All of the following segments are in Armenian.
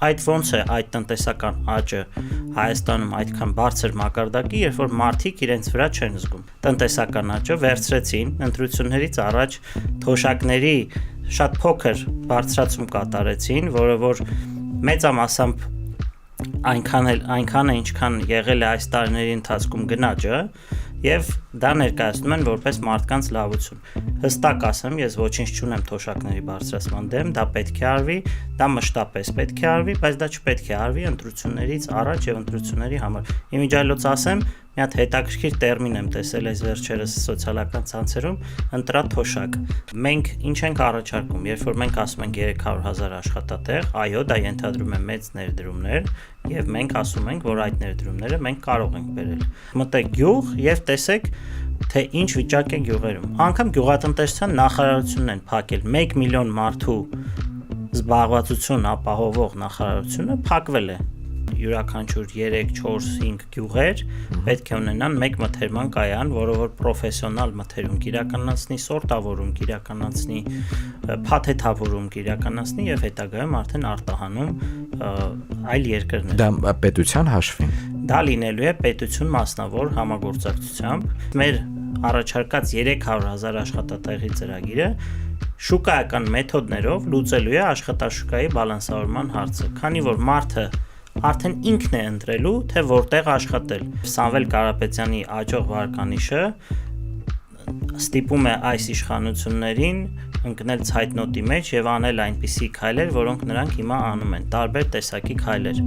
Այդ ոնց է այդ տնտեսական աճը Հայաստանում այդքան բարձր մակարդակի, երբ որ մարդիկ իրենց վրա չեն զգում։ Տնտեսական աճը վերցրեցին ընտրություններից առաջ թոշակների շատ փոքր բարձրացում կատարեցին, որը որ մեծամասամբ այնքան է ինչքան եղել է այս տարիների ընթացքում գնաճը, եւ դա ներկայացնում են որպես մարդկանց լավություն։ Հստակ ասեմ, ես ոչինչ չունեմ թոշակների բարձրացման դեմ, դա պետք է արվի, դա մշտապես պետք է արվի, բայց դա չպետք է արվի ընտրություններից առաջ եւ ընտրությունների համար։ Իմիջիայլոց ասեմ, մի հատ հետաքրքիր տերմին եմ տեսել այս վերջերս սոցիալական ցանցերում՝ ընտրաթոշակ։ Մենք ինչ ենք առաջարկում, երբ որ մենք ասում ենք 300,000 աշխատատեղ, այո, դա ենթադրում է մեծ ներդրումներ, եւ մենք ասում ենք, որ այդ ներդրումները մենք կարող ենք բերել։ Մտեք գյուղ եւ տեսեք, թե ինչ վիճակ է գյուղերում։ Անկամ գյուղատնտեսության նախարարությունն են փակել 1 միլիոն մարդու զբաղվածություն ապահովող նախարարությունը փակվել է։ Յուրաքանչյուր 3, 4, 5 գյուղեր պետք է ունենան մեկ մթերման կայան, որը որ պրոֆեսիոնալ մթերում կիրականացնի, սորտավորում կիրականացնի, փաթեթավորում կիրականացնի եւ հետագայում արդեն արտահանում այլ երկրներ։ Դա պետության հաշվին։ Դա լինելու է պետություն մասնավոր համագործակցությամբ։ Մեր առաջարկած 300,000 աշխատատեղի ծրագիրը շուկայական մեթոդներով լուծելու է աշխատաշուկայի բալանսավորման հարցը, քանի որ մարդը արդեն ինքն է ընտրելու, թե որտեղ աշխատել։ Սամվել Կարապետյանի աճող վարկանիշը ստիպում է այս իշխանություններին ընկնել ցայտնոտի մեջ եւ անել այնպիսի քայլեր, որոնք նրանք հիմա անում են, տարբեր տեսակի քայլեր։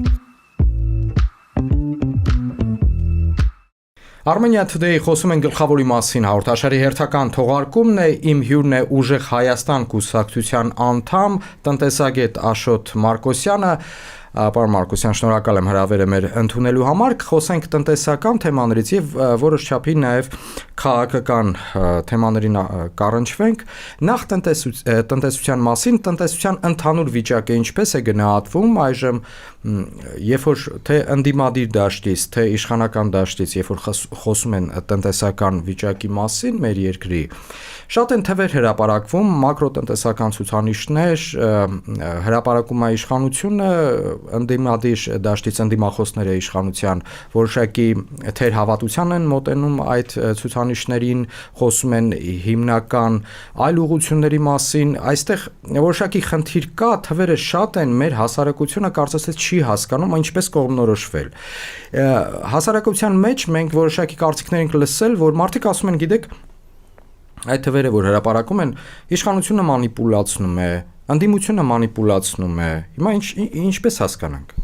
Armenia Today-ի խոսում են գլխավորի մասին հաղորդաշարի հերթական թողարկումն է, իմ հյուրն է Ուժեղ Հայաստան կուսակցության անդամ, տնտեսագետ Աշոտ Մարկոսյանը։ Պարոն Մարկոսյան, շնորհակալ եմ հրավերը մեր ընդունելու համար։ Խոսենք տնտեսական թեմաներից եւ որոշ չափի նաեւ քաղաքական թեմաներին կառնչվենք։ Նախ տնտեսության մասին, տնտեսության ընդհանուր վիճակը ինչպես է գնահատվում այժմ, երբ որ թե ընդդիմադիր դաշտից, թե իշխանական դաշտից, երբ որ խոսում են տնտեսական վիճակի մասին մեր երկրի, շատ են թվեր հրապարակվում, մակրոտնտեսական ցուցանիշներ, հրապարակում է իշխանությունը, ընդդիմադիր դաշտից ընդդիմախոսները իշխանության որոշակի թերհավատության են մոտենում այդ ցուցանիշներին, խոսում են հիմնական այլ ուղղությունների մասին, այստեղ որոշակի խնդիր կա, թվերը շատ են, մեր հասարակությունը կարծես չի հասկանում ինչպես կողմնորոշվել։ Հասարակության մեջ մենք որոշակի կարծիքներ ենք լսել, որ մարդիկ ասում են, գիտեք, այդ թվերը, որ հրապարակում են, իշխանությունը մանիպուլացնում է, ընդդիմությունը մանիպուլացնում է։ Հիմա ինչպես հասկանանք։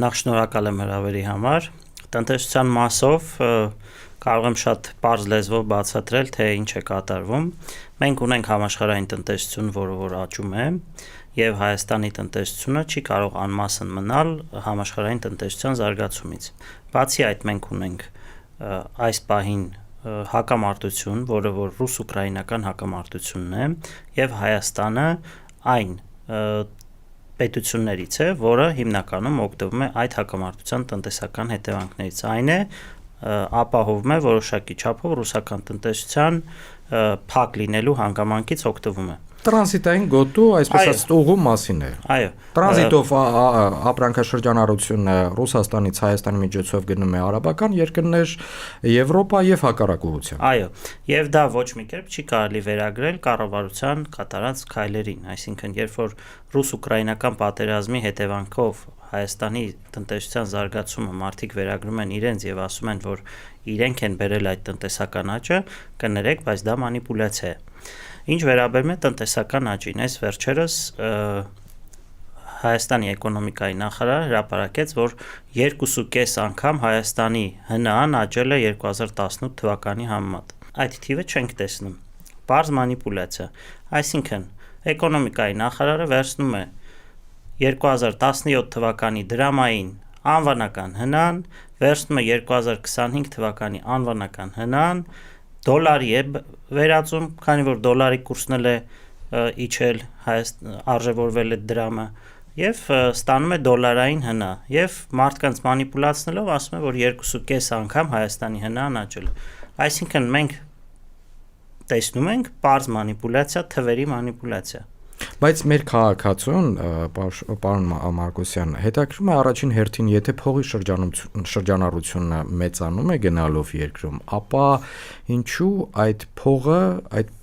Նախ շնորհակալ եմ հրավերի համար։ Տնտեսության մասով կարող եմ շատ պարզ լեզվով բացատրել, թե ինչ է կատարվում։ Մենք ունենք համաշխարհային տնտեսություն, որը որ աճում է, եւ Հայաստանի տնտեսությունը չի կարող անմասն մնալ համաշխարհային տնտեսության զարգացումից։ Բացի այդ, մենք ունենք այս պահին հակամարտություն, որը որ ռուս-ուկրաինական հակամարտությունն է, եւ Հայաստանը այն պետություններից է, որը հիմնականում օգտվում է այդ հակամարտության տնտեսական հետևանքներից։ Այն է ապահովում է որոշակի չափով ռուսական տնտեսության փակ լինելու հանգամանքից օգտվում է։ Տրանզիտային գոտու, այսպես ասած, ուղու մասին է։ Այո։ Տրանզիտով ապրանքաշրջանառությունը Ռուսաստանից Հայաստանի միջոցով գնում է արաբական երկրներ, Եվրոպա եւ հակառակ ուղղությամբ։ Այո, եւ դա ոչ մի կերպ չի կարելի վերագրել կառավարության կատարած քայլերին, այսինքն երբ որ ռուս-ուկրաինական պատերազմի հետևանքով Հայաստանի տնտեսության զարգացումը մարդիկ վերագրում են իրենց եւ ասում են, որ իրենք են բերել այդ տնտեսական աճը, կներեք, բայց դա մանիպուլյացիա է։ Ինչ վերաբերում է տնտեսական աճին, այս վերջերս Հայաստանի էկոնոմիկայի նախարարը հրապարակեց, որ 2.5 անգամ Հայաստանի ՀՆԱ-ն աճել է 2018 թվականի համեմատ։ Այդ թիվը չենք տեսնում։ Պարզ մանիպուլյացիա։ Այսինքն, էկոնոմիկայի նախարարը վերցնում է 2017 թվականի դրամային անվանական ՀՆԱ-ն, վերցնում է 2025 թվականի անվանական ՀՆԱ-ն, դոլարի է վերածում, քանի որ դոլարի կուրսն է իջել, արժևորվել է դրամը, եւ ստանում է դոլարային ՀՆԱ, եւ մարդկանց մանիպուլացնելով ասում է, որ 2.5 անգամ Հայաստանի ՀՆԱ-ն աճել է։ Այսինքն մենք տեսնում ենք պարզ մանիպուլյացիա, թվերի մանիպուլյացիա։ Բայց մեր քաղաքացուն, պարոն Մարկոսյան, հետաքրքրում է առաջին հերթին, եթե փողի շրջանառությունը մեծանում է գնալով երկրում, ապա ինչու այդ փողը, այդ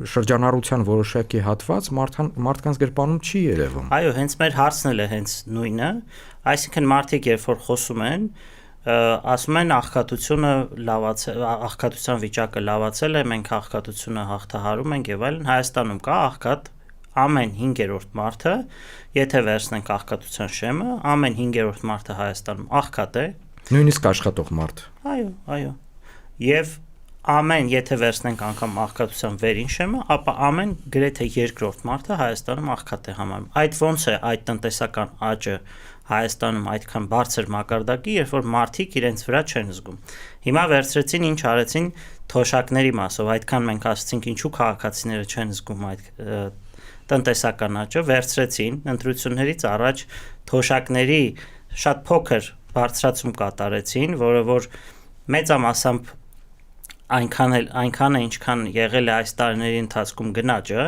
շրջանառության որոշակի հատված մարդկանց գրպանում չի երևում։ Այո, հենց մեր հարցն էլ է հենց նույնը, այսինքն մարդիկ երբ որ խոսում են, ասում են աղքատության վիճակը լավացել է, մենք աղքատությունը հաղթահարում ենք եւ այլն, Հայաստանում կա աղքատ ամեն 5-րդ մարդը, եթե վերցնենք աղքատության շեմը, ամեն 5-րդ մարդը Հայաստանում աղքատ է, նույնիսկ աշխատող մարդ։ Այո։ Եվ եթե վերցնենք անգամ աղքատության վերին շեմը, ապա ամեն գրեթե երկրորդ մարդը Հայաստանում աղքատ է համարվում։ Այդ ոնց է այդ տնտեսական աճը Հայաստանում այդքան բարձր մակարդակի, երբ որ մարդիկ իրենց վրա չեն զգում։ Հիմա վերցրեցին ինչ արեցին թոշակների մասով, այդքան մենք ասացինք ինչու քաղաքացիները չեն զգում այդ տնտեսական աճը, վերցրեցին ընտրություններից առաջ թոշակների շատ փոքր բարձրացում կատարեցին, որը որ մեծամասամբ այնքան է ինչքան եղել է այս տարիների ընթացքում գնաճը,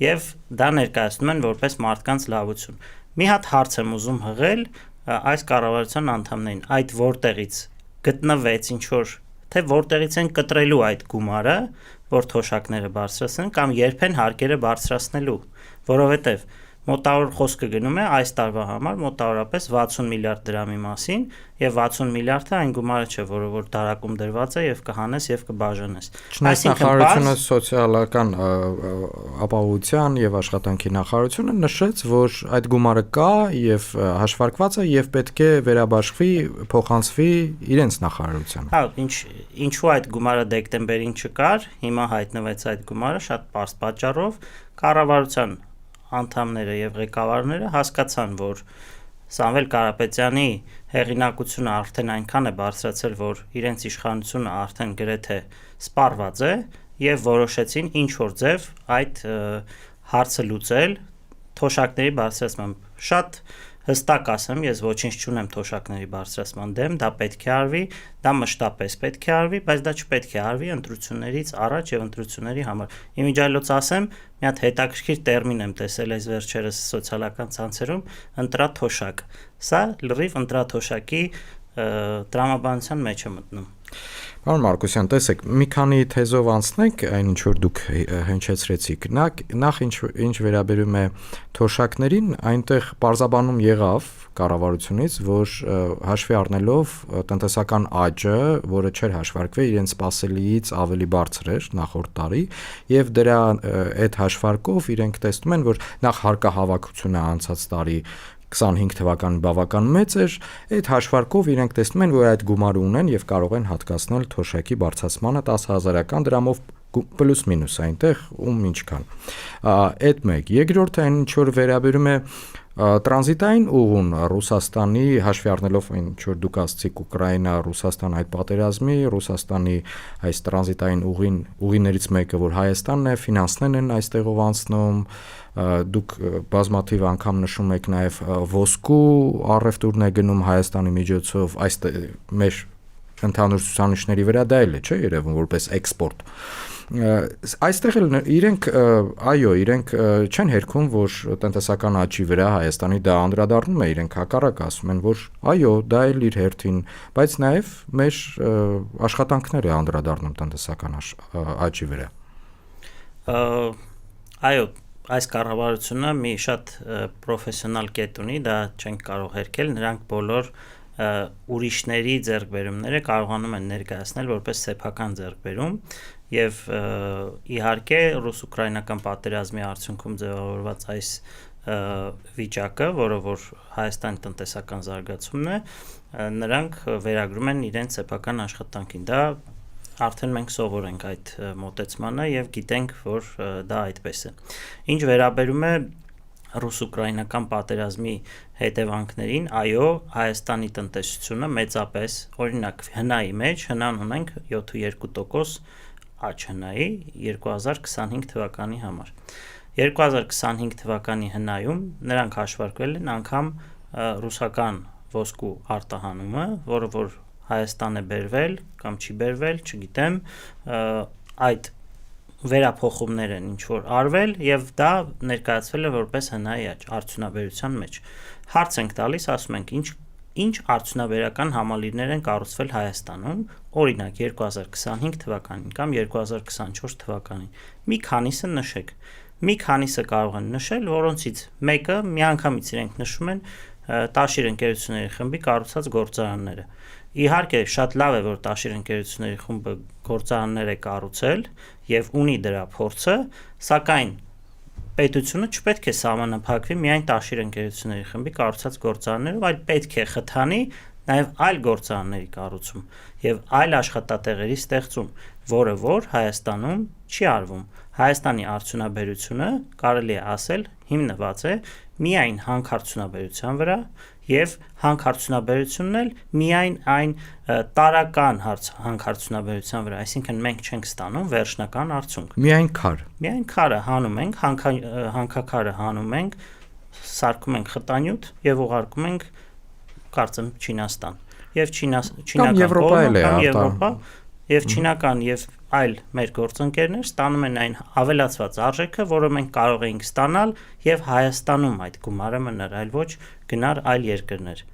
եւ դա ներկայացնում են որպես մարդկանց լավություն։ Մի հատ հարց եմ ուզում հղել այս կառավարության անդամներին, այդ որտեղից գտնվեց ինչ որ թե որտեղից են կտրելու այդ գումարը, որ թոշակները բարձրացնեն կամ երբ են հարկերը բարձրացնելու, որովհետև մոտավոր խոսքը գնում է այս տարվա համար մոտավորապես 60 միլիարդ դրամի մասին եւ 60 միլիարդը այն գումարը չէ, որը որ դարակում դրված է եւ կհանես եւ կբաժանես։ Այսինքն նախարարությունը սոցիալական ապահովության եւ աշխատանքի նախարարությունը նշեց, որ այդ գումարը կա եւ հաշվարկված է եւ պետք է վերաբաշխվի, փոխանցվի իրենց նախարարությանը։ Հա, ինչու այդ գումարը դեկտեմբերին չկար, հիմա հայտնվեց այդ գումարը շատ պարզ պատճառով, կառավարության անդամները եւ ղեկավարները հասկացան, որ Սամվել Կարապետյանի հեղինակությունը արդեն այնքան է բարձրացել, որ իրենց իշխանությունը արդեն գրեթե սպառված է եւ որոշեցին ինչ որ ձև այդ հարցը լուծել թոշակների բարձրացմամբ։ Շատ հստակ ասեմ, ես ոչինչ չունեմ թոշակների բարձրացման դեմ, դա պետք է արվի, դա մշտապես պետք է արվի, բայց դա չպետք է արվի ընտրություններից առաջ եւ ընտրությունների համար։ Իմիջիայլոց ասեմ, մի հատ հետաքրքիր տերմին եմ տեսել այս վերջերս սոցիալական ցանցերում, ընտրաթոշակ։ Սա լրիվ ընտրաթոշակի տրամաբանության մեջ է մտնում։ Պարոն Մարկոսյան, տեսեք, մի քանի թեզով անցնենք այն ինչ որ դուք հնչեցրեցիք։ Նախ ինչ վերաբերում է թոշակներին, այնտեղ պարզաբանում եղավ կառավարությունից, որ հաշվի առնելով տնտեսական աճը, որը չէր հաշվարկվել իրենց սպասելիից ավելի բարձր էր նախորդ տարի, եւ դրա այդ հաշվարկով իրենք տեսնում են, որ նախ հարկահավաքությունը անցած տարի 25 թվականի բավական մեծ էր, այդ հաշվարկով իրենք տեսնում են, որ այդ գումարը ունեն եւ կարող են հատկացնել թոշակի բարձրացմանը 10,000-ական դրամով պլյուս մինուս այնտեղ ում ինչքան։ Այդ մեկ։ Երկրորդը այն ինչ որ վերաբերում է տրանզիտային ուղուն Ռուսաստանի հաշվի առնելով այն ինչ որ դուք ասացիք Ուկրաինա, Ռուսաստան այդ պատերազմի, Ռուսաստանի այս տրանզիտային ուղիներից մեկը որ Հայաստանն է, ֆինանսներն են այստեղով անցնում, դուք բազմաթիվ անգամ նշում եք նաև ոսկու առևտուրն է գնում Հայաստանի միջոցով, այս մեր ընդհանուր ցուցանիշների վրա դա էլ է, չէ՞, երևում որպես էքսպորտ։ Այստեղ էլ իրենք չեն հերքում, որ տնտեսական աճի վրա Հայաստանի դա անդրադառնում է, իրենք հակառակ ասում են, որ այո, դա էլ իր հերթին, բայց նաև մեր աշխատանքները անդրադառնում տնտեսական աճի վրա։ Այո, այս կառավարությունը մի շատ պրոֆեսիոնալ կետ ունի, դա չենք կարող հերքել, նրանք բոլոր ուրիշների ձեռքբերումները կարողանում են ներկայացնել որպես սեփական ձեռքբերում եւ իհարկե ռուս-ուկրաինական պատերազմի արդյունքում ձևավորված այս վիճակը, որը որ Հայաստանի տնտեսական զարգացումն է, նրանք վերագրում են իրենց սեփական աշխատանքին։ Դա արդեն մենք սովոր ենք այդ մոտեցմանը եւ գիտենք, որ դա այդպես է։ Ինչ վերաբերում է ռուս-ուկրաինական պատերազմի հետևանքներին, այո, Հայաստանի տնտեսությունը մեծապես, օրինակ հնայի մեջ, հնան ունենք 7.2% աճ հնայի 2025 թվականի համար։ 2025 թվականի հնայում նրանք հաշվարկվել են անգամ ռուսական ոսկու արտահանումը, որը որ Հայաստան է բերվել կամ չի բերվել, չգիտեմ, այդ վերափոխումներ են ինչ որ արվել եւ դա ներկայացվել է որպես հնայի աճ արդյունաբերության մեջ։ Հարց ենք տալիս, ասում ենք ինչ արդյունաբերական համալիրներ են կառուցվել Հայաստանում, օրինակ 2025 թվականին կամ 2024 թվականին։ Մի քանիսը նշեք։ Մի քանիսը կարող են նշել, որոնցից մեկը միանգամից իրենք նշում են Տաշիր ընկերությունների խմբի կառուցած գործարանները։ Իհարկե, շատ լավ է, որ Տաշիր ընկերությունների խումբը գործարաններ է կառուցել եւ ունի դրա փորձը, սակայն պետությունը չպետք է սահմանափակվի միայն Տաշիր ընկերությունների խմբի կառուցած գործարաններով, այլ պետք է խթանի նաեւ այլ գործարանների կառուցում եւ այլ աշխատատեղերի ստեղծում, որը որ Հայաստանում չի արվում։ Հայաստանի արդյունաբերությունը կարելի է ասել հիմնված է միայն հանքարդյունաբերության վրա եւ հանքարդյունաբերությունն էլ միայն այն տարական հանքարդյունաբերության վրա, այսինքն մենք չենք ստանում վերջնական արդյունք։ Միայն քար։ Միայն քարը հանում ենք, հանքաքարը հանում ենք, սարքում ենք խտանյութ եւ ուղարկում ենք կարծեմ Չինաստան։ Եվ Կամ Եվրոպա էլ է Եվրոպա եւ չինական եւ այլ մեր գործընկերներ ստանում են այն ավելացված արժեքը, որը մենք կարող էինք ստանալ եւ Հայաստանում այդ գումարը մնար, այլ ոչ գնար այլ երկրներ։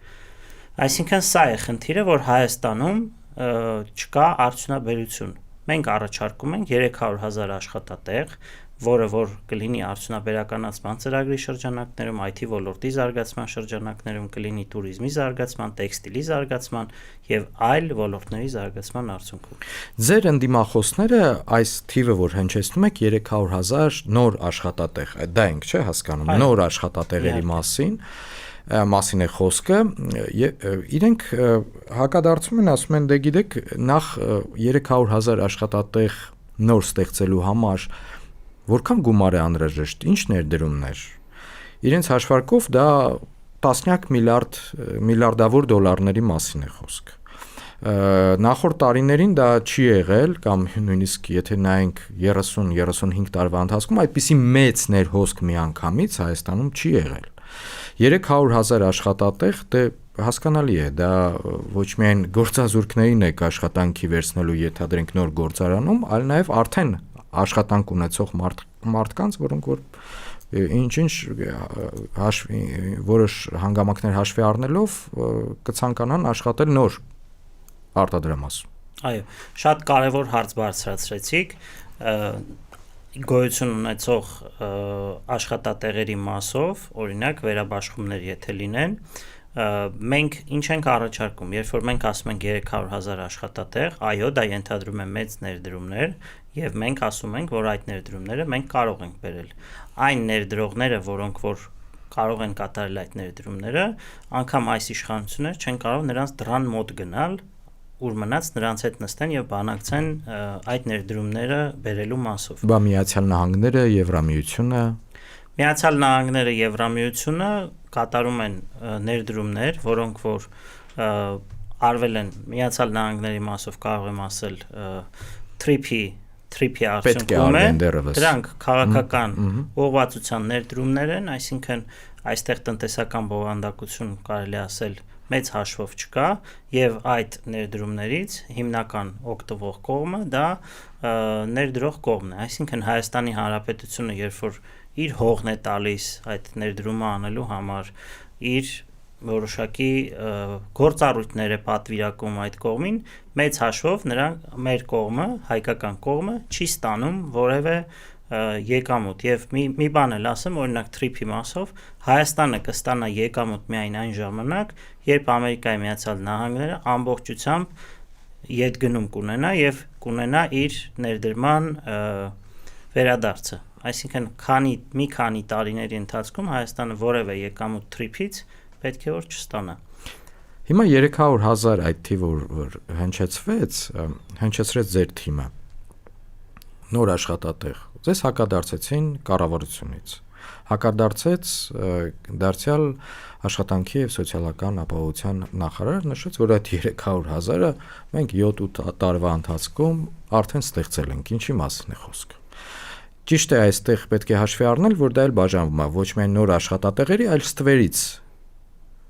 Այսինքն սա է խնդիրը, որ Հայաստանում չկա արդյունաբերություն։ Մենք առաջարկում ենք 300,000 աշխատատեղ, որը որ կլինի արդյունաբերականացման ծրագրի շրջանակներում, IT ոլորտի զարգացման շրջանակներում, կլինի туриզմի զարգացման, տեքստիլի զարգացման եւ այլ ոլորտների զարգացման արդյունքում։ Ձեր ընդդիմախոսները այս թիվը, որ հնչեցնում եք 300,000 նոր աշխատատեղ, դա ենք, չէ՞, հասկանում, նոր աշխատատեղերի մասին է խոսքը, իրենք հակադարձում են, ասում են, դե գիտեք, նախ 300,000 աշխատատեղ նոր ստեղծելու համար որքան գումար է անհրաժեշտ, ինչ ներդրումներ։ Իրենց հաշվարկով դա տասնյակ միլիարդավոր դոլարների մասին է խոսք։ Նախորդ տարիներին դա չի եղել, կամ նույնիսկ եթե նայենք 30-35 տարվա ընթացքում այդպիսի մեծ ներհոսք միանգամից Հայաստանում չի եղել։ 300,000 աշխատատեղ, դե հասկանալի է, դա ոչ միայն գործազուրկներին է աշխատանքի վերցնելու ենթադրենք նոր գործարանում, այլ նաև արդեն աշխատանք ունեցող մարդկանց, որոնք որ ինչ որոշ հանգամանքներ հաշվի առնելով կցանկանան աշխատել նոր արտադրամասում։ Այո, շատ կարևոր հարց բարձրացրեցիք, գոյություն ունեցող աշխատատեղերի մասով, օրինակ վերաբաշխումներ եթե լինեն, մենք ինչ ենք առաջարկում, երբ որ մենք ասում ենք 300,000 աշխատատեղ, այո, դա ենթադրում է մեծ ներդրումներ եւ մենք ասում ենք, որ այդ ներդրումները մենք կարող ենք բերել։ Այն ներդրողները, որոնք որ կարող են կատարել այդ ներդրումները, անգամ այս իշխանությունները չեն կարող նրանց դռան մոտ գնալ, ուր մնաց նրանց հետ նստեն եւ բանակցեն այդ ներդրումները բերելու մասով։ Բա Միացյալ Նահանգները, Եվրամիությունը Միացյալ Նահանգները, Եվրամիությունը կատարում են ներդրումներ, որոնք որ արվել են Միացյալ Նահանգների մասով, կարող եմ ասել, TRIP-ի արդյունքում է, դրանք քաղաքական ուղղվածության ներդրումներ են, այսինքն այստեղ տնտեսական բովանդակություն կարելի ասել մեծ հաշվով չկա եւ այդ ներդրումներից հիմնական օգտվող կողմը դա ներդրող կողմն է, այսինքն Հայաստանի Հանրապետությունը երբ որ իր հողն է տալիս այդ ներդրումը անելու համար, իր որոշակի գործառույթներ է պատվիրակում այդ կողմին, մեծ հաշվով մեր կողմը, հայկական կողմը չի ստանում որևէ եկամուտ եւ մի բան էլ ասեմ, օրինակ TRIP-ի մասով Հայաստանը կստանա եկամուտ միայն այն ժամանակ, երբ Ամերիկայի Միացյալ Նահանգները ամբողջությամբ ետգնում կունենա եւ կունենա իր ներդրման վերադարձը, այսինքն մի քանի տարիների ընթացքում Հայաստանը որևէ եկամուտ TRIP-ից պետք է որ չստանա։ Հիմա 300,000 այդ թիվը որ հնչեցրեց ձեր թիմը նոր աշխատատեղ, ձեզ հակադարձեցին կառավարությունից, հակադարձեց դարձյալ աշխատանքի եւ սոցիալական ապահովության նախարար, նշեց, որ այդ 300,000-ը մենք 7-8 տարվա ընթացքում արդեն ստեղծել ենք, ինչի մասին է խոսքը։ Ճիշտ է, այստեղ պետք է հաշվի առնել, որ դա էլ բաժանվում է ոչ միայն նոր աշխատատեղերի, այլ ստվերից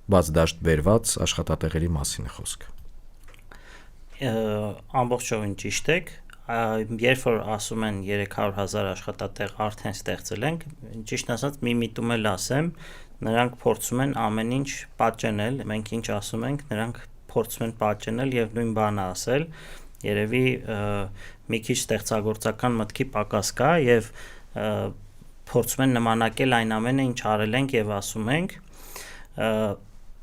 բաց դաշտ բերված աշխատատեղերի մասին է խոսքը։ Ամբողջովին ճիշտ եք, երբ որ ասում են 300,000 աշխատատեղ արդեն ստեղծել ենք, ճիշտ ասած մի միտում էլ ասեմ, նրանք փորձում են ամեն ինչ պատճենել, մենք ինչ ասում ենք, նրանք փորձում են պատճենել եւ նույն բանը ասել, երևի մի քիչ ստեղծագործական մտքի պակաս կա եւ փորձում են նմանակել այն ամենը, ինչ արել ենք եւ ասում ենք,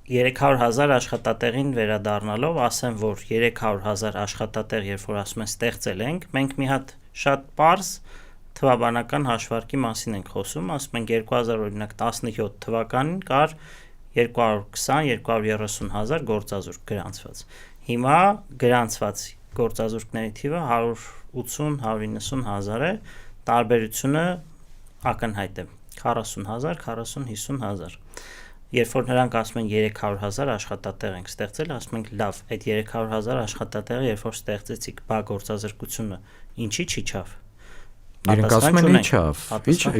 300,000 աշխատատեղին վերադառնալով ասեմ, որ 300,000 աշխատատեղ, երբ որ ասում են ստեղծել ենք, մենք մի հատ շատ պարզ թվաբանական հաշվարկի մասին ենք խոսում, ասում ենք 2017 թվականին կար 220-230,000 գործազուրկ գրանցված։ Հիմա գրանցված գործազուրկների թիվը 180-190,000 է, տարբերությունը ակնհայտ է 40,000, 40-50,000։ Երբ որ նրանք ասում են 300,000 աշխատատեղ ենք ստեղծել, ասում ենք լավ, այդ 300,000 աշխատատեղը երբ որ ստեղծեցիք, բա գործազրկությունը ինչի չիջավ։ Իրենք ասում են իջավ։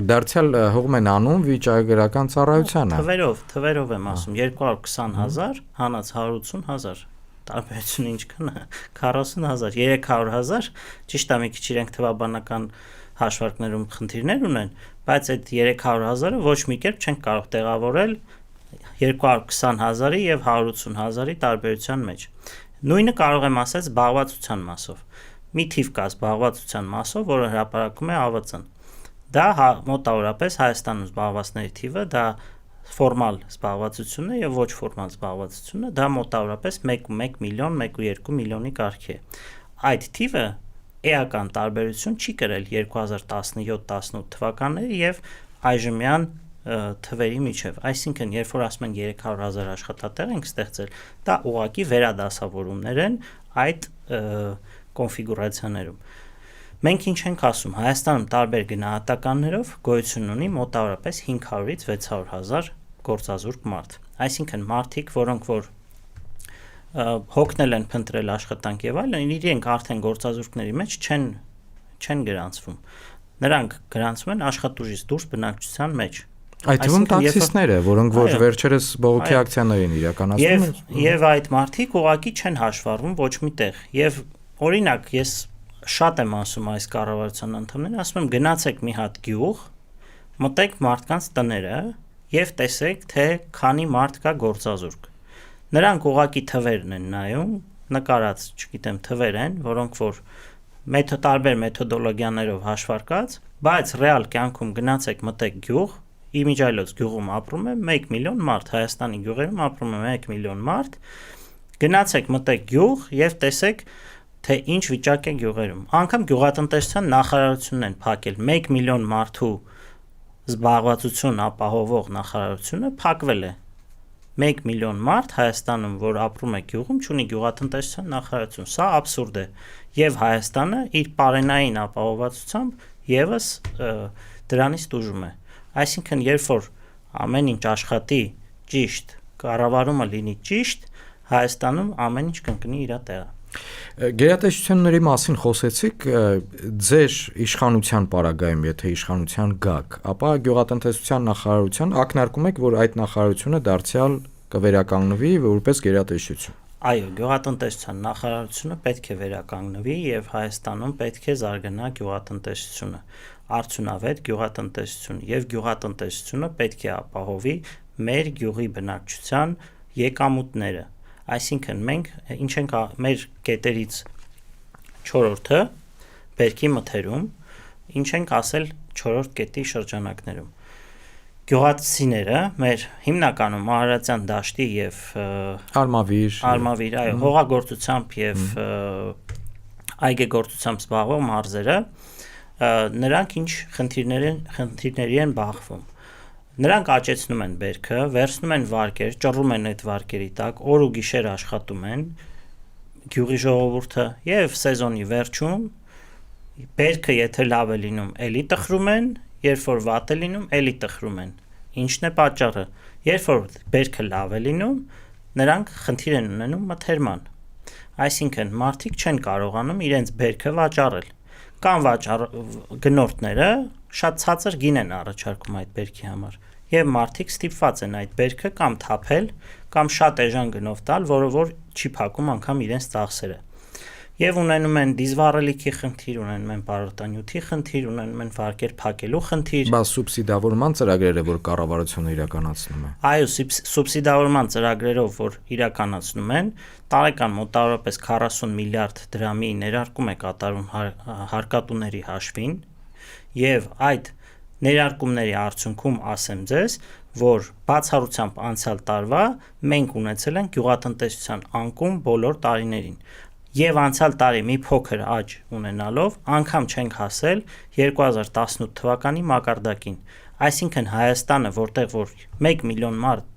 Դարձյալ հողմ են անում վիճակագրական ծառայությանը։ Թվերով եմ ասում, 220,000 հանած 180,000, տարբերությունը ինչքան է, 40,000, 300,000, ճիշտ է մի քիչ իրենք թվաբանական հաշվարկներում խնդիրներ ունեն, բայց այդ 300,000-ը ոչ մի կերպ չենք կարող տեղավորել 220,000-ի եւ 180,000-ի տարբերության մեջ։ Նույնը կարող եմ ասել զբաղվածության մասով։ Մի թիվ կա զբաղվածության մասով, որը հրապարակում է ԱՎԾ-ն։ Դա մոտավորապես Հայաստանում զբաղվածների թիվը, դա ֆորմալ զբաղվածությունը եւ ոչ ֆորմալ զբաղվածությունը, դա մոտավորապես 1.1 միլիոն, 1.2 միլիոնի կարգի է։ Այդ թիվը էական տարբերություն չի կրել 2017-18 թվականների եւ այժմյան թվերի միջև, այսինքն երբ որ ասում են 300,000 աշխատատեղ ենք ստեղծել, դա ուղղակի վերադասավորումներ են այդ կոնֆիգուրացիաներում։ Մենք ինչ ենք ասում, Հայաստանում տարբեր գնահատականներով գոյություն ունի մոտավորապես 500-ից 600,000 գործազուրկ մարդ, այսինքն մարդիկ, որոնք որ հոգնել են փնտրել աշխատանք եւ այլն, իրենք արդեն գործազուրկների մեջ չեն գրանցվում։ Նրանք գրանցվում են աշխատուժից դուրս բնակչության մեջ։ Այդ թվում տաքսիստները, որոնք որ վերջերս բողոքի ակցիաներ են իրականացնում են, եւ այդ մարդիկ ուղղակի չեն հաշվառվում ոչ միտեղ։ Եվ օրինակ ես շատ եմ ասում այս կառավարության անդամներին, ասում եմ գնացեք մի հատ գյուղ, մտեք մարդկանց տները եւ տեսեք, թե քանի մարդ կա գործազուրկ։ Նրանք ուղղակի թվերն են նայում, նկարած, չգիտեմ, թվեր են, որոնք որ տարբեր մեթոդոլոգիաներով հաշվարկած, բայց ռեալ կյանքում գնացեք մտեք գյուղ, իմիջիայլոց գյուղում ապրում է 1 միլիոն մարդ, Հայաստանի գյուղերում ապրում է 1 միլիոն մարդ, գնացեք մտեք գյուղ եւ տեսեք, թե ինչ վիճակ է գյուղերում։ Անկամ գյուղատնտեսության նախարարությունն են փակել 1 միլիոն մարդու զբաղվածություն ապահովող նախարարությունը փակվել է։ 1 միլիոն մարդ Հայաստանում, որ ապրում է գյուղում, չունի գյուղատնտեսության նախարարություն։ Սա աբսուրդ է։ Եվ Հայաստանը իր պարենային ապահովվածությամբ եւս դրանից տուժում է։ Այսինքն, երբ որ ամեն ինչ աշխատի ճիշտ, կառավարումը լինի ճիշտ, Հայաստանում ամեն ինչ կընկնի իր տեղը։ Գերատեսչությունների մասին խոսեցիք, ձեր իշխանության պարագայում, եթե իշխանության գաք, ապա գյուղատնտեսության նախարարության ակնարկում եք, որ այդ նախարարությունը դարձյալ կվերականգնվի որպես գերատեսչություն։ Այո, գյուղատնտեսության նախարարությունը պետք է վերականգնվի եւ Հայաստանում պետք է զարգանա գյուղատնտեսությունը, արդյունավետ գյուղատնտեսություն եւ գյուղատնտեսությունը պետք է ապահովի մեր գյուղի բնակչության եկամուտները։ Այսինքն մենք ինչ ենք մեր կետերից 4-րդը բերքի մթերում, ինչ ենք ասել 4-րդ կետի շրջանակներում։ Գյուղացիները մեր հիմնականում Արարատյան դաշտի եւ Արմավիր, այո, հողագործությամբ եւ այգեգործությամբ զբաղվող մարզերը, նրանք ինչ խնդիրների են բախվում։ Նրանք աճեցնում են բերքը, վերցնում են վարկեր, ճռում են այդ վարկերի տակ, օր ու գիշեր աշխատում են գյուղի ժողովուրդը եւ սեզոնի վերջում բերքը եթե լավ է լինում, էլի տխրում են, երբ որ վատ է լինում, էլի տխրում են։ Ինչն է պատճառը։ Երբ որ բերքը լավ է լինում, նրանք խնդիր են ունենում մթերման։ Այսինքն մարդիկ չեն կարողանում իրենց բերքը վաճառել։ Կամ գնորդները շատ ցածր գին են առաջարկում այդ բերքի համար եւ մարդիկ ստիպված են այդ բերքը կամ թափել կամ շատ էժան գնով տալ, որը որ չի փակում անգամ իրենց ծախսերը։ եւ ունենում են դիզվառելիքի խնդիր, ունենում են պարարտանյութի խնդիր, ունենում են վարկեր փակելու խնդիր։ Բա սուբսիդավորման ծրագրերը, որ կառավարությունը իրականացնում է։ Այո, սուբսիդավորման ծրագրերով, որ իրականացնում են, տարեկան մոտավորապես 40 միլիարդ դրամի ներարկում է կատարում հարկատուների հաշվին, եւ այդ ներարկումների արդյունքում ասեմ ձեզ, որ բացառությամբ անցյալ տարվա մենք ունեցել ենք գյուղատնտեսության անկում բոլոր տարիներին։ Եվ անցյալ տարի մի փոքր աճ ունենալով անգամ չենք հասել 2018 թվականի մակարդակին։ Այսինքն Հայաստանը, որտեղ որ 1 միլիոն մարդ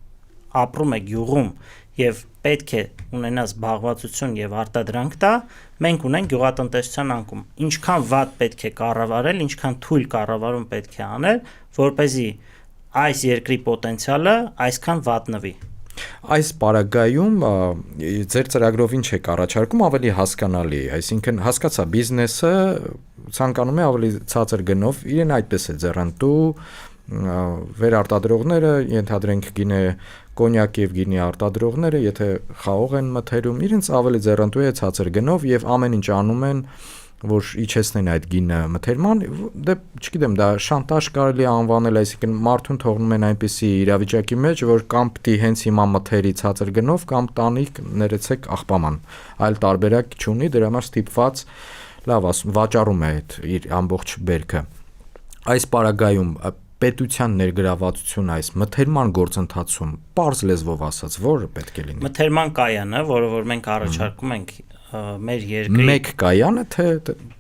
ապրում է գյուղում եւ պետք է ունենա զբաղվածություն եւ արտադրանք տա, մենք ունենք գյուղատնտեսության անկում։ Ինչքան վատ պետք է կառավարել, ինչքան թույլ կառավարում պետք է անել, որպեսզի այս երկրի պոտենցիալը այսքան վատնվի։ Այս պարագայում ձեր ծրագրով ինչ եք առաջարկում ավելի հասկանալի, այսինքն հասկացա բիզնեսը ցանկանում է ավելի ցածր գնով իրեն այդպես է ձեռնտու վերարտադրողները, ենթադրենք գինե կոնյակ եւ գինի արտադրողները, եթե խաղող են մթերում, իրենց ավելի ձեռնտու է ցածր գնով եւ ամեն ինչ անում են որ իջեցնեն այդ գինը մթերման, դե չգիտեմ, դա շանտաժ կարելի է անվանել, այսինքն մարդուն թողնում են այնպիսի իրավիճակի մեջ, որ կամ պիտի հենց հիմա մթերի ցածր գնով, կամ տանի ներեցեք աղբաման, այլ տարբերակ չունի, դրա համար ստիպված լավ ասում, վաճառում է այդ իր ամբողջ բերքը։ Այս պարագայում պետության ներգրավվածություն այս մթերման գործընթացում պարզ լեզվով ասած որը պետք է լինի։ Մթերման կայանը, որը որ մենք առաջարկում ենք մեր երկրի մեկ կայանը թե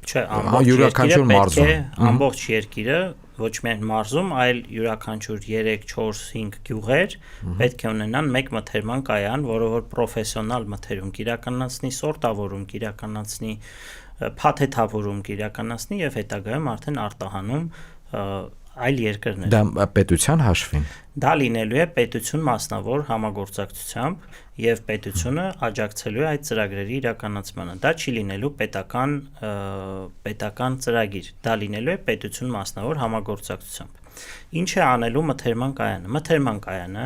չէ, յուրաքանչյուր մարզում, ամբողջ երկիրը ոչ միայն մարզում, այլ յուրաքանչյուր 3, 4, 5 գյուղեր պետք է ունենան մեկ մթերման կայան, որը որ պրոֆեսիոնալ մթերում կիրականացնի, սորտավորում կիրականացնի, փաթեթավորում կիրականացնի եւ հետագայում արդեն արտահանում այլ երկրներ։ Դա պետության հաշվին։ Դա լինելու է պետություն մասնավոր համագործակցությամբ եւ պետությունը աջակցելու է այդ ծրագրերի իրականացմանը։ Դա չի լինելու պետական ծրագիր, դա լինելու է պետություն մասնավոր համագործակցությամբ։ Ինչ է անելու մթերման կայանը։ Մթերման կայանը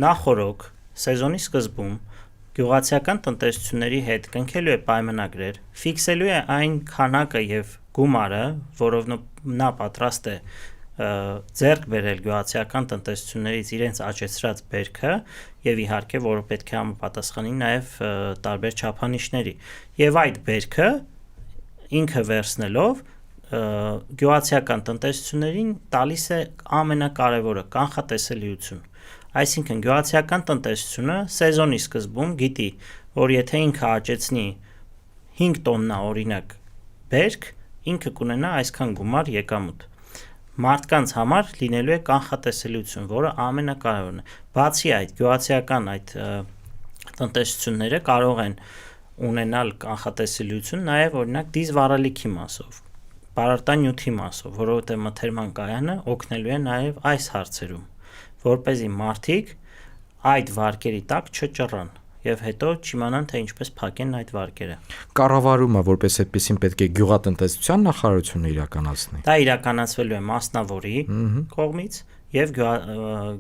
նախորոք սեզոնի սկզբում գյուղացիական տնտեսությունների հետ կնքելու է պայմանագրեր, ֆիքսելու է այն քանակը եւ գումարը, որով նա պատրաստ է ձեռք բերել գյուղացիական տնտեսություններից իրենց աճեցրած բերքը եւ իհարկե որը պետք է համապատասխանի նաեւ տարբեր չափանիշների եւ այդ բերքը ինքը վերցնելով գյուղացիական տնտեսություններին տալիս է ամենակարևորը կանխատեսելիություն, այսինքն գյուղացիական տնտեսությունը սեզոնի սկզբում գիտի որ եթե ինքը աճեցնի 5 տոննա օրինակ բերք ինքը կունենա այսքան գումար եկամուտ մարդկանց համար լինելու է կանխատեսելիություն, որը ամենակարևորն է։ Բացի այդ, գյուղացիական այդ տնտեսությունները կարող են ունենալ կանխատեսելիություն նաև օրինակ դիզվառելիքի մասով, պարարտանյութի մասով, որովհետև մթերման կայանը օգնելու է նաև այս հարցերում, որպեսզի մարդիկ այդ վարկերի տակ չճռան եւ հետո չիմանան թե ինչպես փակեն այդ վարկերը։ Կառավարումը որպես այդպեսին պետք է գյուղատնտեսության նախարարությունը իրականացնի։ Դա իրականացվելու է մասնավորի կողմից եւ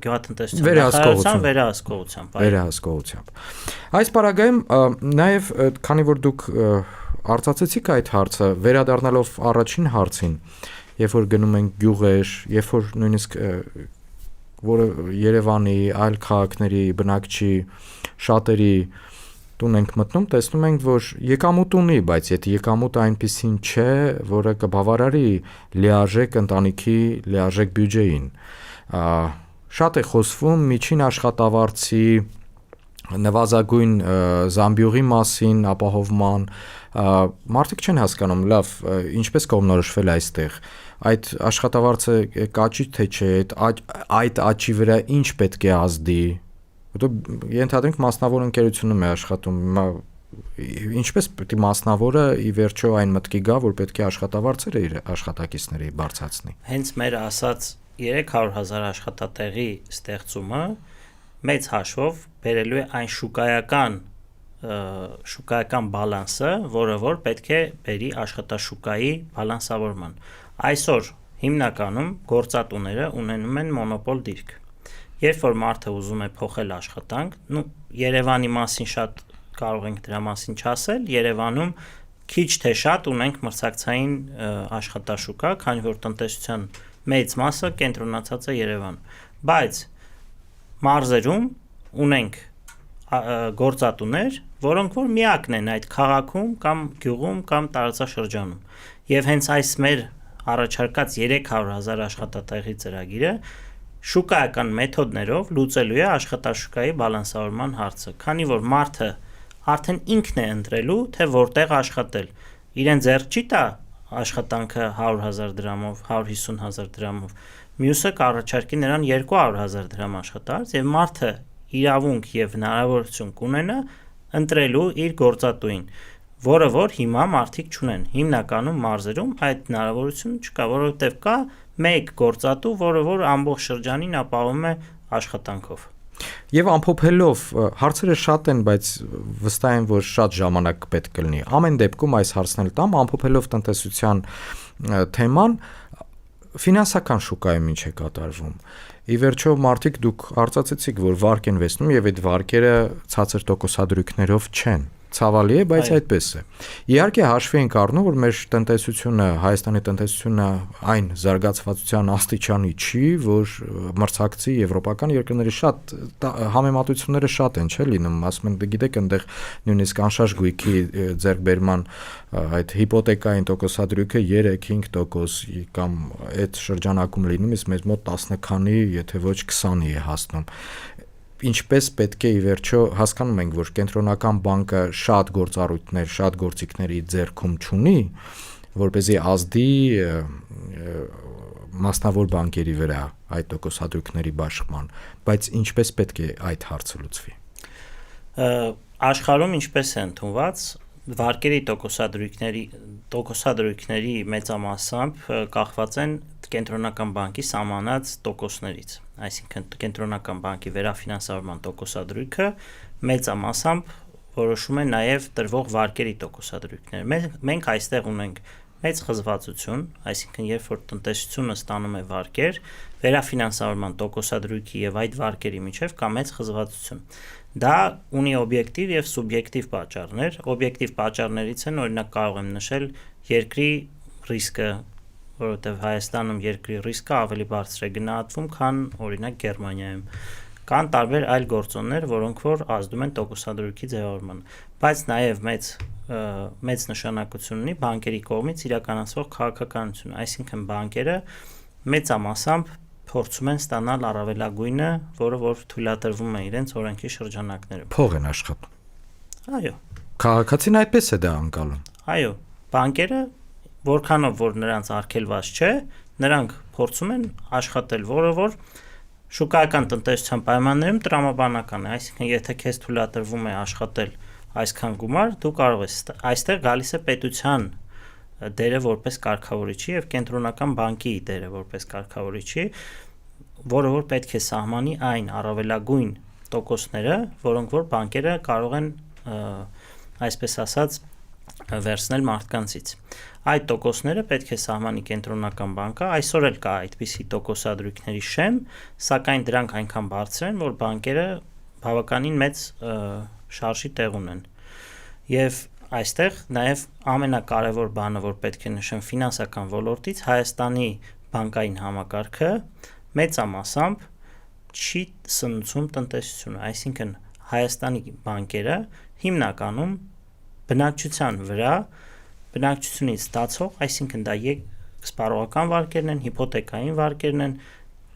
գյուղատնտեսության վերահսկողությամբ։ Այս պարագայում նաեւ քանի որ դուք արծացեցիք այդ հարցը, վերադառնալով առաջին հարցին, երբ որ գնում ենք գյուղեր, երբ որ նույնիսկ որը Երևանի այլ քաղաքների բնակչի շատերի տուն ենք մտնում, տեսնում ենք, որ եկամուտ ունի, բայց եթե եկամուտը այնպեսին չէ, որը կբավարարի լիարժեք ընտանիքի լիարժեք բյուջեին։ Շատ է խոսվում միջին աշխատավարձի նվազագույն զամբյուղի մասին, ապահովման, մարդիկ չեն հասկանում, լավ, ինչպես կողմնորոշվել այստեղ, այդ աշխատավարձը կաճի թե չէ, այդ աճի վրա ինչ պետք է ազդի, ենթադրենք մասնավոր ընկերությունում է աշխատում, ինչպես պետք է մասնավորը ի վերջո այն մտքի գա, որ պետք է աշխատավարձերը իր աշխատակիցների բարձրացնի։ Հենց մեր ասած 300,000 աշխատատեղի ստեղծումը մեծ հաշվով բերելու է այն շուկայական բալանսը, որը որ պետք է բերի աշխատաշուկայի բալանսավորման։ Այսօր հիմնականում գործատուները ունենում են մոնոպոլ դիրք։ Երբ որ մարդը ուզում է փոխել աշխատանք, Երևանի մասին շատ կարող ենք դրա մասին չասել, Երևանում քիչ թե շատ ունենք մրցակցային աշխատաշուկա, քանի որ տնտեսության մեծ մասը կենտրոնացած է Երևանում, բայց մարզերում ունենք գործատուներ, որոնք որ միակն են այդ քաղաքում կամ գյուղում կամ տարածաշրջանում, եւ հենց այս մեր առաջարկած 300,000 աշխատատեղի ծրագիրը շուկայական մեթոդներով լուծելու է աշխատաշուկայի բալանսավորման հարցը, քանի որ մարդը արդեն ինքն է ընտրելու, թե որտեղ աշխատել, իրեն ձեռք չի տա աշխատանքը 100,000 դրամով, 150,000 դրամով, մյուսը կառաջարկի նրան 200,000 դրամ աշխատած եւ մարդը իրավունք եւ հնարավորություն կունենա ընտրելու իր գործատուին, որը որ հիմա մարդիկ չունեն։ Հիմնականում մարզերում այդ հնարավորությունը չկա, որովհետեւ կա մեկ գործատու, որը որ ամբողջ շրջանին ապահովում է աշխատանքով։ Եվ ամփոփելով, հարցերը շատ են, բայց վստահ եմ, որ շատ ժամանակ պետք կլինի։ Ամեն դեպքում այս հարցն էլ տամ, ամփոփելով տնտեսության թեման, ֆինանսական շուկայում ինչ է կատարվում։ Ի վերջո մարդիկ դուք արծացեցիք, որ վարկ են վեցնում եւ այդ վարկերը ցածր տոկոսադրույքներով չեն։ Ցավալի է, բայց այդպես է։ Իհարկե հաշվի ենք առնում, որ մեր տնտեսությունը, Հայաստանի տնտեսությունը այն զարգացվածության աստիճանի չի, որ մրցակցի եվրոպական երկրների շատ համեմատությունները շատ են, չէ՞ լինում, ասում են, գիտեք, այնտեղ նույնիսկ անշարժ գույքի ձեռքբերման այդ հիպոթեկային տոկոսադրույքը 3-5% կամ այդ շրջանակում լինում, իսկ մեզ մոտ 10 քանի, եթե ոչ 20-ի է հասնում։ Ինչպես պետք է ի վերջո հասկանում ենք, որ կենտրոնական բանկը շատ գործառույթներ, շատ գործիքների ձեռքում չունի, որպեսզի ազդի մասնավոր բանկերի վրա այդ տոկոսադրույքների բաշխման, բայց ինչպես պետք է այդ հարցը լուծվի։ Աշխարհում ինչպես է ընդունված, վարկերի տոկոսադրույքների մեծամասամբ կախված են կենտրոնական բանկի սահմանած տոկոսներից, այսինքն կենտրոնական բանկի վերաֆինանսավորման տոկոսադրույքը մեծամասամբ որոշում է նաև տրվող վարկերի տոկոսադրույքները։ Մենք այստեղ ունենք մեծ խզվածություն, այսինքն երբ որ տնտեսությունը ստանում է վարկեր, վերաֆինանսավորման տոկոսադրույքի եւ այդ վարկերի միջև կա մեծ խզվածություն։ Դա ունի օբյեկտիվ եւ սուբյեկտիվ պատճառներ։ Օբյեկտիվ պատճառներից են օրինակ կարող եմ նշել երկրի ռիսկը, որովհետեւ Հայաստանում երկրի ռիսկը ավելի բարձր է գնահատվում, քան օրինակ Գերմանիայում։ Կան տարբեր այլ գործոններ, որոնք որ ազդում են տոկոսադրույքի ձևավորմանը, բայց նաև մեծ նշանակություն ունի բանկերի կողմից իրականացվող քաղաքականությունը, այսինքն բանկերը մեծամասամբ փորձում են ստանալ առավելագույնը, որը որ թույլատրվում է իրենց օրենքի շրջանակներում։ Փող են աշխատում։ Այո։ Քաղաքացին այդպես է դա անցալում։ Այո, բանկերը որքանով որ նրանց արգելված չէ, նրանք փորձում են աշխատել, որը որ շուկայական տնտեսության պայմաններում տրամաբանական է, այսինքն եթե քեզ թույլատրվում է աշխատել այսքան գումար, դու կարող ես, այստեղ գալիս է պետության դերը որպես կարգավորիչի եւ կենտրոնական բանկի դերը որպես կարգավորիչի, որը որ պետք է սահմանի այն առավելագույն տոկոսները, որոնք որ բանկերը կարող են այսպես ասած վերցնել մարդկանցից։ Այդ տոկոսները պետք է սահմանի կենտրոնական բանկը, այսօր էլ կա այդպիսի տոկոսադրույքների շեմ, սակայն դրանք այնքան բարձր են, որ բանկերը բավականին մեծ շարժի տեղ ունեն։ Եվ այստեղ նաև ամենակարևոր բանը, որ պետք է նշեմ ֆինանսական ոլորտից, Հայաստանի բանկային համակարգը մեծամասամբ չի սնուցում տնտեսությունը, այսինքն Հայաստանի բանկերը հիմնականում բնակչության վրա բնակչությունից ստացող, այսինքն դա սպառողական վարկերն են, հիպոթեկային վարկերն են,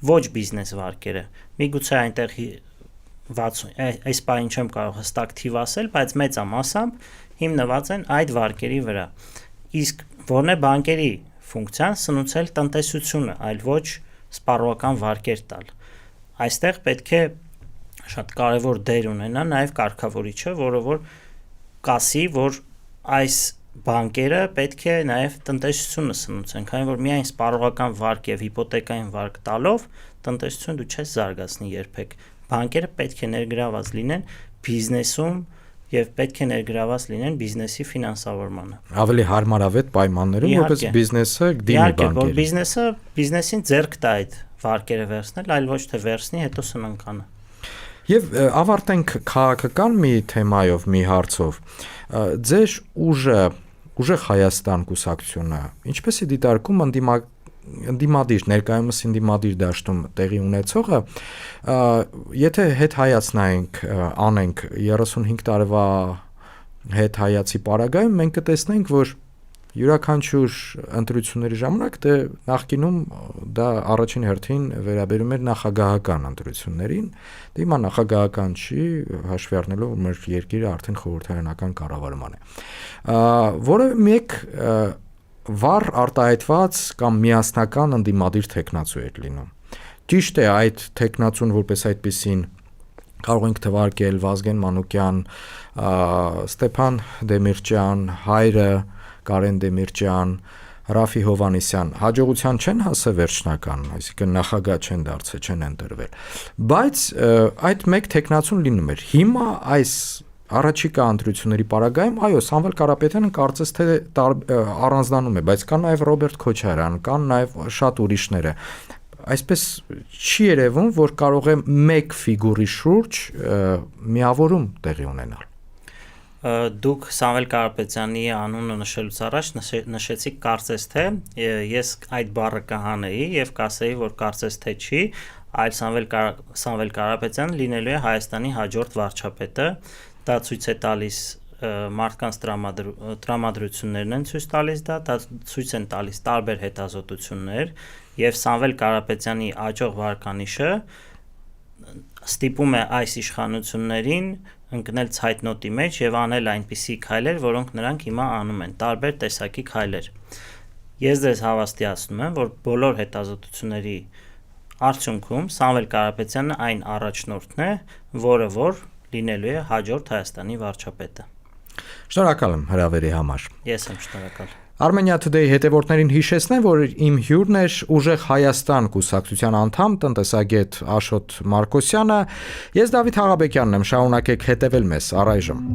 ոչ բիզնես վարկերը։ Միգուցե այնտեղ 60 այս բանին չեմ կարող հստակ թիվ ասել, բայց մեծամասամբ հիմնված են այդ վարկերի վրա։ Իսկ որն է բանկերի ֆունկցիան սնուցել տնտեսությունը, այլ ոչ սպառողական վարկեր տալ։ Այստեղ պետք է շատ կարևոր դեր ունենա նաև կարգավորիչը, որը որ կասի, որ այս բանկերը պետք է նաև տնտեսությունը սնուցեն, քանի որ միայն սպառողական վարկ եւ հիպոթեկային վարկ տալով տնտեսությունը դու չես զարգացնի երբեք։ Բանկերը պետք է ներգրաված լինեն բիզնեսում եւ պետք է ներգրաված լինեն բիզնեսի ֆինանսավորմանը։ Ավելի հարմարավետ պայմաններում, որպես բիզնեսը դիմի բանկերին։ Որ բիզնեսին ձեռք տա այդ վարկերը վերցնել, այլ ոչ թե վերցնի, հետո սնանկանը։ Եվ ավարտենք քաղաքական մի թեմայով, մի հարցով։ Ձեր ուժը Ուժեղ Հայաստան կուսակցությունը ինչպես է դիտարկում ընդդիմադիր ներկայումս ընդդիմադիր դաշտում տեղի ունեցողը, եթե հետ հայացնենք անենք 35 տարվա հետ հայացի պարագայում մենք կտեսնենք, որ յուրաքանչյուր ընտրությունների ժամանակ նախկինում դա առաջին հերթին վերաբերում էր նախագահական ընտրություններին, դիմա նախագահական չի, հաշվի առնելով որ մեր երկիրը արդեն խորհրդարանական կառավարման է, որը մեկ վառ արտահայտված կամ միասնական ընդդիմադիր թեկնածու էր լինում։ Ճիշտ է, այդ թեկնածուն որպես այդպիսին կարող ենք թվարկել Վազգեն Մանուկյան, Ստեփան Դեմիրճյան, հայրը Կարեն Դեմիրճյան, Ռաֆի Հովհաննիսյան, հաջողության չեն հասել վերջնական, այսինքն նախագահ չեն դարձել, չեն ընտրվել։ Բայց այդ մեկ թեկնածուն լինում էր։ Հիմա այս առաջիկա ընտրությունների պարագայում, այո, Սամվել Կարապետյանը կարծես թե առանձնանում է, բայց կան նաև Ռոբերտ Քոչարյան, կան նաև շատ ուրիշները։ Այսպես չի երևում, որ կարող է մեկ ֆիգուրի շուրջ միավորում տեղի ունենալ։ Դուք Սամվել Կարապետյանի անունը նշելուց առաջ նշեցիք կարծես թե ես այդ բառը կհանեի եւ կասեի, որ կարծես թե չի, այլ Սամվել Կարապետյանը լինելու է Հայաստանի հաջորդ վարչապետը, դա ցույց է տալիս մարդկանց տրամադրություններն են ցույց տալիս դա ցույց են տալիս տարբեր հետազոտություններ եւ Սամվել Կարապետյանի աճող վարկանիշը ստիպում է այս իշխանություններին ընկնել ցայտնոտի մեջ եւ անել այնպիսի քայլեր, որոնք նրանք հիմա անում են, տարբեր տեսակի քայլեր։ Ես ձեզ հավաստիացնում եմ, որ բոլոր հետազոտությունների արդյունքում Սամվել Կարապետյանը այն առաջնորդն է, որը որ լինելու է հաջորդ Հայաստանի վարչապետը։ Շնորհակալ եմ հրավերի համար։ Ես եմ շնորհակալ։ Armenia Today հետևորդներին հիշեցնեմ, որ իմ հյուրն էր Ուժեղ Հայաստան կուսակցության անդամ տնտեսագետ Աշոտ Մարկոսյանը, ես Դավիթ Աղաբեկյանն եմ, շարունակեք հետևել մեզ առայժմ։